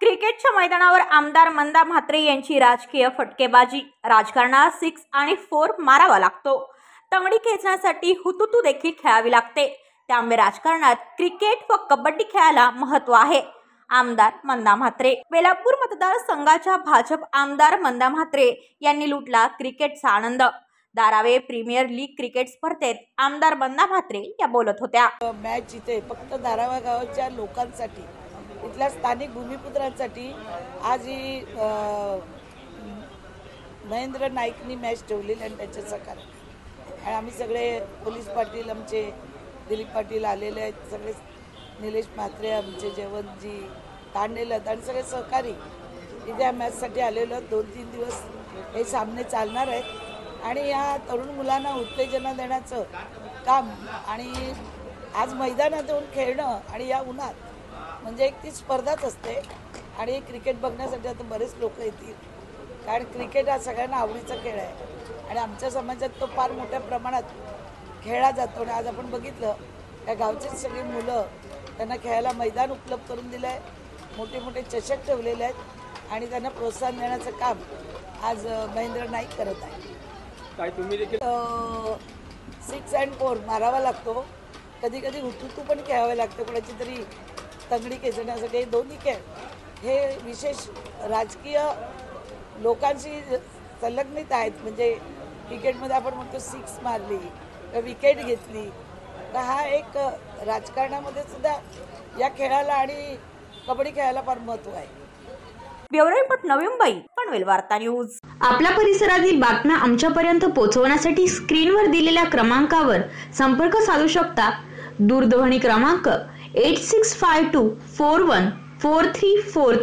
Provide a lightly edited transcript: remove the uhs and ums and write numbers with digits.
क्रिकेटच्या मैदानावर आमदार मंदा म्हात्रे यांची राजकीय फटकेबाजी। राजकारणात 6 आणि 4 मारावा लागतो। तंगडी खेचण्यासाठी हुतुतू देखील खेळावी लागते। त्यामुळे राजकारणात क्रिकेट व कबड्डी खेळाला महत्त्व आहे। आमदार मंदा म्हात्रे। वेलापूर मतदारसंघाच्या भाजप आमदार मंदा म्हात्रे यांनी लुटला क्रिकेटचा आनंद। धारावे प्रीमियर लीग क्रिकेट स्पर्धेत आमदार मंदा म्हात्रे या बोलत होत्या। मॅच इथे फक्त धारावा गावाच्या लोकांसाठी, इथल्या स्थानिक भूमिपुत्रांसाठी आज ही महेंद्र नाईकनी मॅच ठेवलेली आणि त्यांच्या सहकार्य आणि आम्ही सगळे पोलीस पाटील, आमचे दिलीप पाटील आलेले आहेत, सगळे निलेश म्हात्रे, आमचे जयवंतजी तांडेलत आणि सगळे सहकारी इथे या मॅचसाठी आलेलो। 2-3 दिवस हे सामने चालणार आहेत आणि या तरुण मुलांना उत्तेजना देण्याचं काम आणि आज मैदानात येऊन खेळणं आणि या उन्हात म्हणजे एक ती स्पर्धाच असते। आणि क्रिकेट बघण्यासाठी आता बरेच लोक येतील, कारण क्रिकेट हा सगळ्यांना आवडीचा खेळ आहे आणि आमच्या समाजात तो फार मोठ्या प्रमाणात खेळला जातो। आणि आज आपण बघितलं त्या गावची सगळी मुलं, त्यांना खेळायला मैदान उपलब्ध करून दिलं आहे, मोठे मोठे चषक ठेवलेले आहेत आणि त्यांना प्रोत्साहन देण्याचं काम आज महेंद्र नाईक करत आहे। काय तुम्ही देखील 6 and 4 मारावा लागतो, कधी कधी हुतुतू पण खेळावे लागते कोणाची तरी तंगडी खेचण्यासाठी। हे दोन्ही खेळ हे विशेष राजकीय लोकांशी संलग्नित आहेत। म्हणजे क्रिकेटमध्ये आपण म्हणतो 6 मारली किंवा विकेट घेतली, तर हा एक राजकारणामध्ये सुद्धा या खेळाला आणि कबड्डी खेळायला फार महत्त्व आहे। ब्युरो रिपोर्ट नवी मुंबई पनवेल वार्ता न्यूज। आपल्या परिसरातील बातम्या आमच्यापर्यंत पोहोचवण्यासाठी स्क्रीनवर दिलेल्या क्रमांकावर संपर्क साधू शकता। दूरध्वनी क्रमांक 8652414343